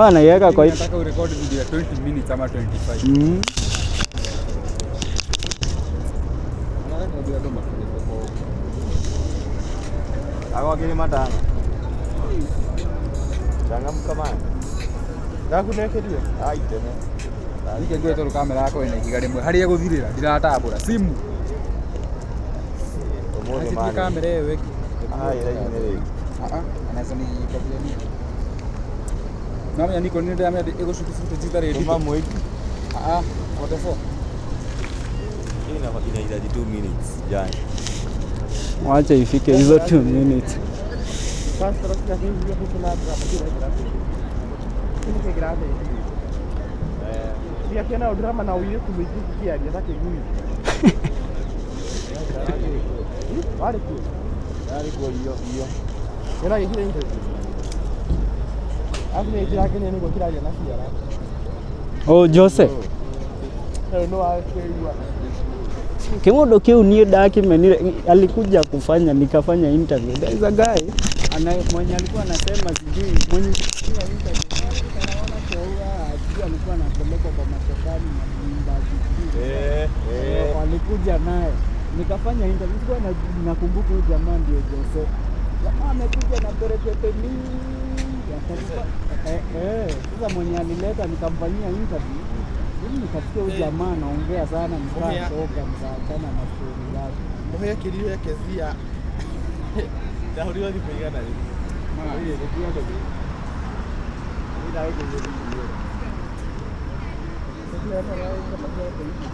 Anaiweka kwa hiyo. Nataka urekodi video ya 20 minutes ama 25. Agogini matano. Changamka man. Ndakunekerie. Ai tene. Nike ngwe toro kamera yako ina ihiga rimwe haria guthirira ndiratambura simu. Omoge man. Kamera iyo weki. Ai rai. Anaweza ni kabla ni. Mama niko ni ndio amedi ego shuku jita ready. Mama mwiki. What the fuck? Inahitaji 2 minutes jana. Wacha ifike hizo 2 minutes. Basta rafiki yake hiyo hapo na hapo. Ni grave. Pia kiana drama na uye kumijikia yatake ngui. Wale tu. Yari kwa hiyo. Yana hii ndio. Afune yake ni ngo kila yana sia. Oh Jose. No akewa. Kimodo kiu ni document alikuja kufanya nikafanya interview. There is a guy mwenye alikuwa anasema sijui mwenye interview anaona kwa alikuwa anapelekwa kwa matokani na nyumba zingine. Walikuja naye nikafanya interview kwa nakumbuka huyu jamaa ndio Jose. Jamaa amekuja na perepepe mingi. Sasa mwenye alileta nikamfanyia interview. Mimi nikasikia huyu jamaa anaongea sana mkaatoka mkaachana na story zake. Moyo kilio kezia. Dauriwa kipigana nini? Hiyo ndio ndio. Ni dawa ndio. Sasa